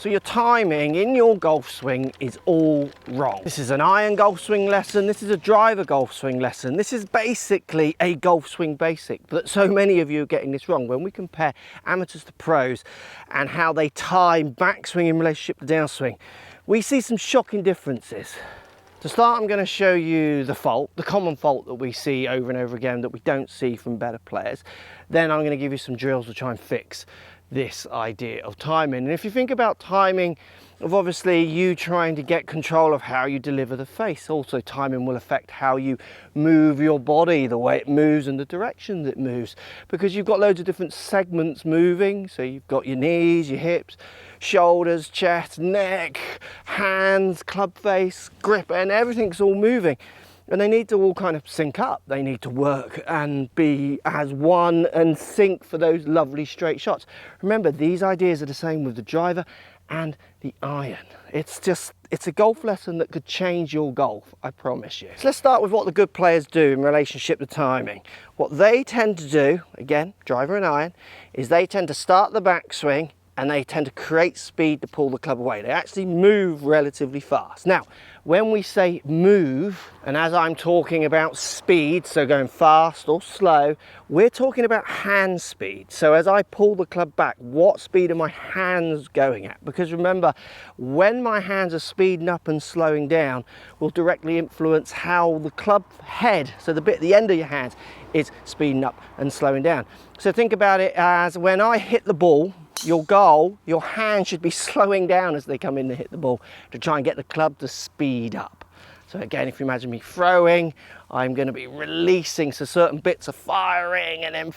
So your timing in your golf swing is all wrong. This is an iron golf swing lesson. This is a driver golf swing lesson. This is basically a golf swing basic, but so many of you are getting this wrong. When we compare amateurs to pros and how they time backswing in relationship to downswing, we see some shocking differences. To start, I'm going to show you the fault, the common fault that we see over and over again that we don't see from better players. Then I'm going to give you some drills to try and fix this idea of timing. And if you think about timing of obviously you trying to get control of how you deliver the face, also timing will affect how you move your body, the way it moves and the direction that it moves, because you've got loads of different segments moving. So you've got your knees, your hips, shoulders, chest, neck, hands, club face, grip, and everything's all moving. And they need to all kind of sync up. They need to work and be as one and sync for those lovely straight shots. Remember, these ideas are the same with the driver and the iron. It's a golf lesson that could change your golf, I promise you. So let's start with what the good players do in relationship to timing. What they tend to do, again, driver and iron, is they tend to start the backswing and they tend to create speed to pull the club away. They actually move relatively fast. Now, when we say move, and as I'm talking about speed, so going fast or slow, we're talking about hand speed. So as I pull the club back, what speed are my hands going at? Because remember, when my hands are speeding up and slowing down, will directly influence how the club head, so the bit at the end of your hands, is speeding up and slowing down. So think about it as when I hit the ball, your goal, your hand should be slowing down as they come in to hit the ball to try and get the club to speed up. So again, if you imagine me throwing, I'm going to be releasing, so certain bits are firing and then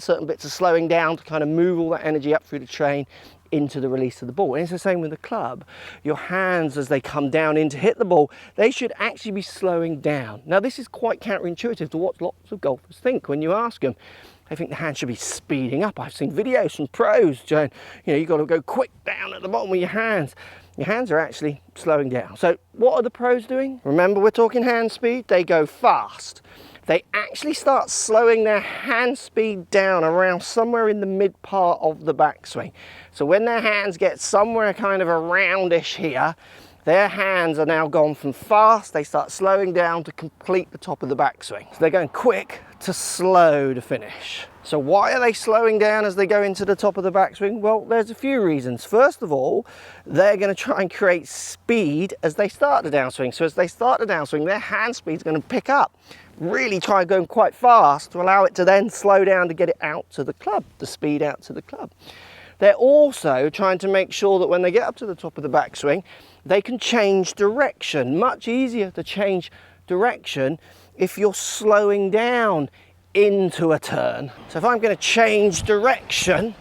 certain bits are slowing down to kind of move all that energy up through the train into the release of the ball. And it's the same with the club. Your hands, as they come down in to hit the ball, they should actually be slowing down. Now this is quite counterintuitive to what lots of golfers think when you ask them. I think the hand should be speeding up. I've seen videos from pros showing, you've got to go quick down at the bottom with your hands. Your hands are actually slowing down. So what are the pros doing? Remember, we're talking hand speed. They go fast. They actually start slowing their hand speed down around somewhere in the mid part of the backswing. So when their hands get somewhere kind of aroundish here, their hands are now gone from fast, they start slowing down to complete the top of the backswing. So they're going quick to slow to finish. So why are they slowing down as they go into the top of the backswing? Well, there's a few reasons. First of all, they're going to try and create speed as they start the downswing. So as they start the downswing, their hand speed is going to pick up. Really try going quite fast to allow it to then slow down to get it out to the club, the speed out to the club. They're also trying to make sure that when they get up to the top of the backswing, they can change direction. Much easier to change direction if you're slowing down into a turn. So if I'm going to change direction,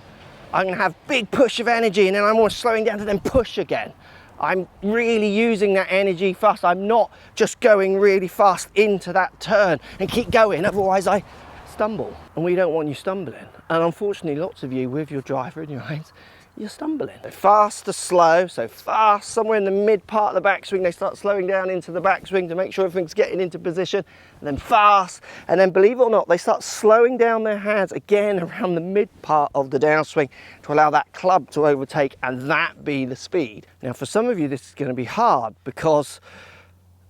I'm going to have big push of energy and then I'm almost slowing down to then push again. I'm really using that energy fast. I'm not just going really fast into that turn and keep going, otherwise I stumble. And we don't want you stumbling. And unfortunately, lots of you with your driver in your hands, you're stumbling. So fast to slow, so fast, somewhere in the mid part of the backswing, they start slowing down into the backswing to make sure everything's getting into position, and then fast, and then believe it or not, they start slowing down their hands again around the mid part of the downswing to allow that club to overtake and that be the speed. Now for some of you, this is going to be hard because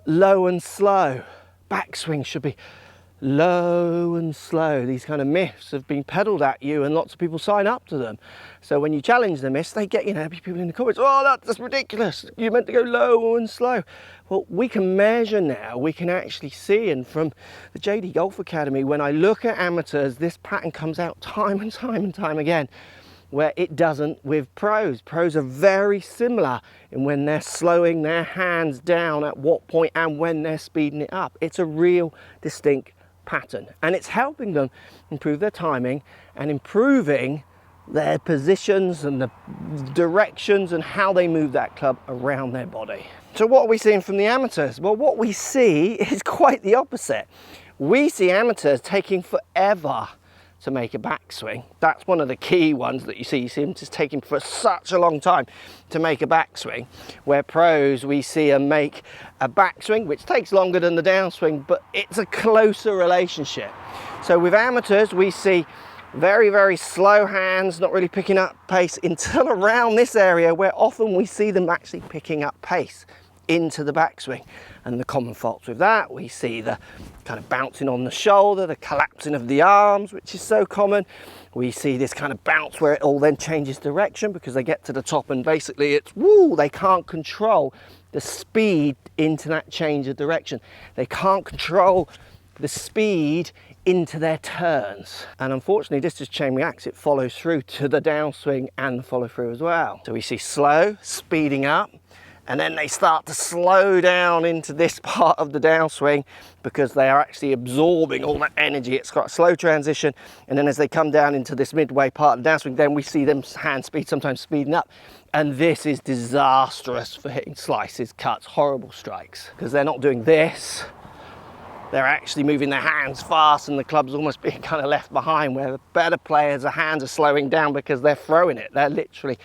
low and slow, backswing should be low and slow. These kind of myths have been peddled at you and lots of people sign up to them. So when you challenge the myths, they get, people in the comments, oh, that's ridiculous. You're meant to go low and slow. Well, we can measure now, we can actually see, and from the JD Golf Academy, when I look at amateurs, this pattern comes out time and time and time again, where it doesn't with pros. Pros are very similar in when they're slowing their hands down at what point and when they're speeding it up. It's a real distinct pattern, and it's helping them improve their timing and improving their positions and the directions and how they move that club around their body. So what are we seeing from the amateurs? Well, what we see is quite the opposite. We see amateurs taking forever to make a backswing. That's one of the key ones that you see. You see them just taking for such a long time to make a backswing, where pros, we see them make a backswing which takes longer than the downswing, but it's a closer relationship. So with amateurs, we see Very, very slow hands, not really picking up pace until around this area where often we see them actually picking up pace into the backswing. And the common faults with that, we see the kind of bouncing on the shoulder, the collapsing of the arms, which is so common. We see this kind of bounce where it all then changes direction because they get to the top and basically it's woo, they can't control the speed into that change of direction. They can't control the speed into their turns. And unfortunately, this is chain reacts, it follows through to the downswing and the follow through as well. So we see slow, speeding up, and then they start to slow down into this part of the downswing because they are actually absorbing all that energy. It's got a slow transition, and then as they come down into this midway part of the downswing, then we see them hand speed, sometimes speeding up. And this is disastrous for hitting slices, cuts, horrible strikes, because they're not doing this. They're actually moving their hands fast and the club's almost being kind of left behind, where the better players, the hands are slowing down because they're throwing it. They're literally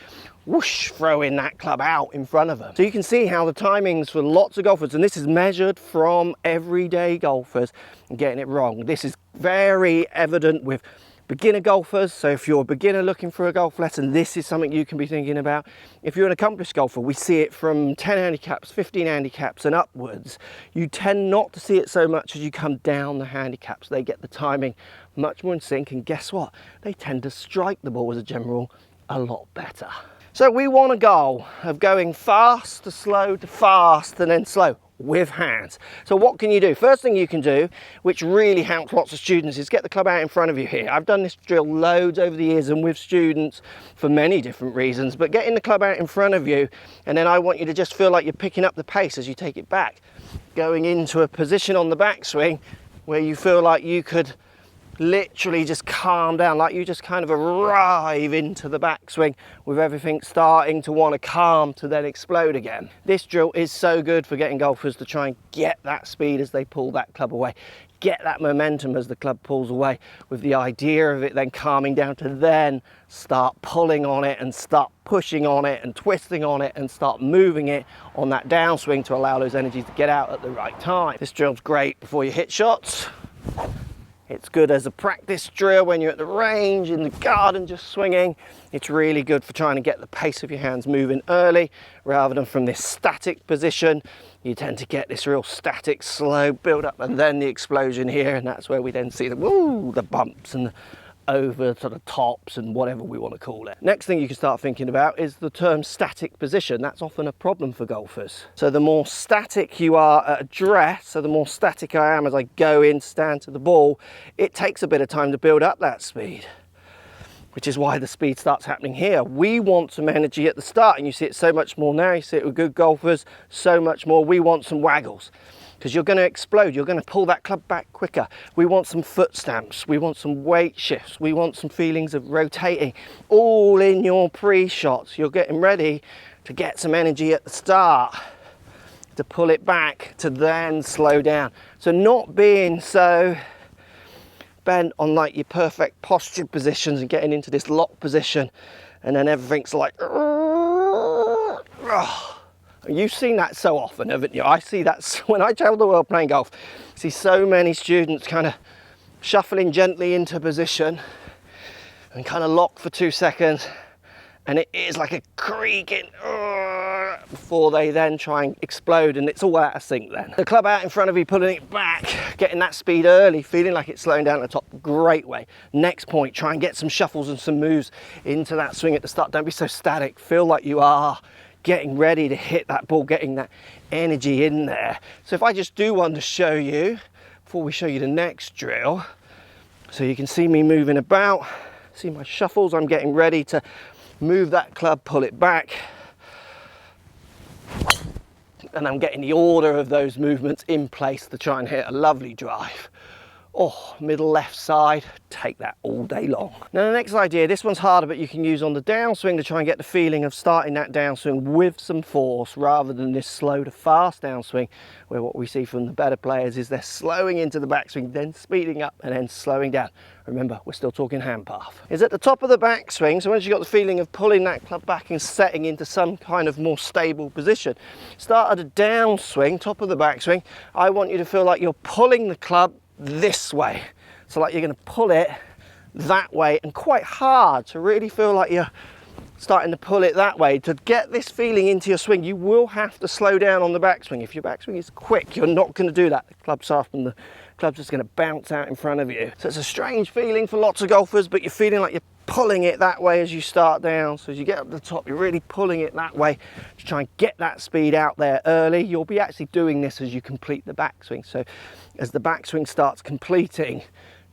whoosh, throwing that club out in front of them. So you can see how the timings for lots of golfers, and this is measured from everyday golfers, getting it wrong. This is very evident with beginner golfers. So if you're a beginner looking for a golf lesson, this is something you can be thinking about. If you're an accomplished golfer, we see it from 10 handicaps, 15 handicaps and upwards. You tend not to see it so much as you come down the handicaps. They get the timing much more in sync, and guess what? They tend to strike the ball as a general a lot better. So we want a goal of going fast to slow to fast and then slow with hands. So what can you do? First thing you can do, which really helps lots of students, is get the club out in front of you here. I've done this drill loads over the years and with students for many different reasons, but getting the club out in front of you, and then I want you to just feel like you're picking up the pace as you take it back, going into a position on the backswing where you feel like you could literally just calm down, like you just kind of arrive into the backswing with everything starting to want to calm to then explode again. This drill is so good for getting golfers to try and get that speed as they pull that club away, get that momentum as the club pulls away, with the idea of it then calming down to then start pulling on it and start pushing on it and twisting on it and start moving it on that downswing to allow those energies to get out at the right time. This drill's great before you hit shots. It's good as a practice drill when you're at the range, in the garden, just swinging. It's really good for trying to get the pace of your hands moving early rather than from this static position. You tend to get this real static, slow build up and then the explosion here, and that's where we then see the woo, the bumps and the over sort of tops and whatever we want to call it. Next thing you can start thinking about is the term static position. That's often a problem for golfers. So the more static you are at address, so the more static I am as I go in, stand to the ball, it takes a bit of time to build up that speed, which is why the speed starts happening here. We want some energy at the start, and you see it so much more now. You see it with good golfers so much more. We want some waggles, because you're going to explode, you're going to pull that club back quicker. We want some foot stamps, we want some weight shifts, we want some feelings of rotating, all in your pre-shots. You're getting ready to get some energy at the start, to pull it back, to then slow down. So not being so bent on like your perfect posture positions and getting into this lock position, and then everything's like, you've seen that so often, haven't you? I see that when I travel the world playing golf. I see so many students kind of shuffling gently into position and kind of lock for 2 seconds, and it is like a creaking before they then try and explode, and it's all out of sync then. The club out in front of you, pulling it back, getting that speed early, feeling like it's slowing down at the top, great way. Next point, try and get some shuffles and some moves into that swing at the start. Don't be so static, feel like you are getting ready to hit that ball, getting that energy in there. So if I just do one to show you, before we show you the next drill, so you can see me moving about, see my shuffles, I'm getting ready to move that club, pull it back, and I'm getting the order of those movements in place to try and hit a lovely drive. Oh, middle left side, take that all day long. Now the next idea, this one's harder, but you can use on the downswing to try and get the feeling of starting that downswing with some force rather than this slow to fast downswing, where what we see from the better players is they're slowing into the backswing, then speeding up and then slowing down. Remember, we're still talking hand path. Is at the top of the backswing, so once you've got the feeling of pulling that club back and setting into some kind of more stable position, start at a downswing, top of the backswing. I want you to feel like you're pulling the club this way, so like you're going to pull it that way and quite hard to really feel like you're starting to pull it that way. To get this feeling into your swing, you will have to slow down on the backswing. If your backswing is quick, you're not going to do that. The club's up and the club's just going to bounce out in front of you. So it's a strange feeling for lots of golfers, but you're feeling like you're pulling it that way as you start down. So as you get up to the top, you're really pulling it that way to try and get that speed out there early. You'll be actually doing this as you complete the backswing. So as the backswing starts completing,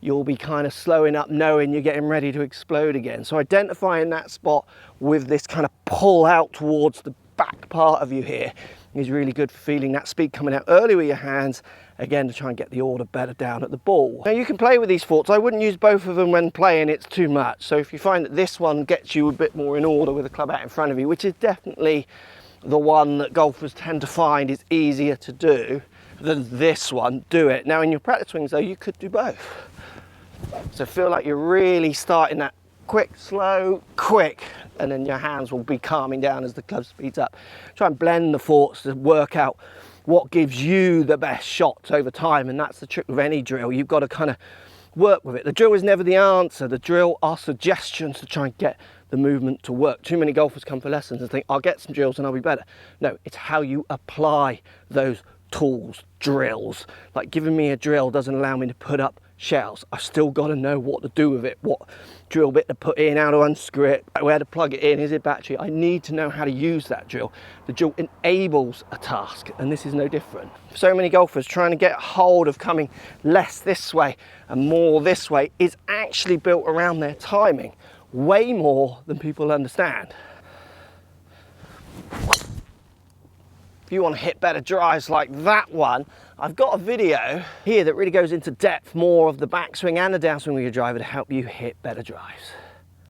you'll be kind of slowing up, knowing you're getting ready to explode again. So identifying that spot with this kind of pull out towards the back part of you here is really good for feeling that speed coming out early with your hands, again, to try and get the order better down at the ball. Now you can play with these forks. I wouldn't use both of them when playing, it's too much. So if you find that this one gets you a bit more in order with the club out in front of you, which is definitely the one that golfers tend to find is easier to do than this one, do it. Now in your practice swings though, you could do both. So feel like you're really starting that quick, slow, quick, and then your hands will be calming down as the club speeds up. Try and blend the forks to work out what gives you the best shots over time, and that's the trick with any drill. You've got to kind of work with it. The drill is never the answer. The drill are suggestions to try and get the movement to work. Too many golfers come for lessons and think, I'll get some drills and I'll be better. No, it's how you apply those tools, drills. Like giving me a drill doesn't allow me to put up shells. I've still got to know what to do with it, what drill bit to put in, how to unscrew it, where to plug it in, is it battery? I need to know how to use that drill. The drill enables a task, and this is no different. So many golfers trying to get hold of coming less this way and more this way is actually built around their timing, way more than people understand. If you want to hit better drives like that one, I've got a video here that really goes into depth more of the backswing and the downswing with your driver to help you hit better drives.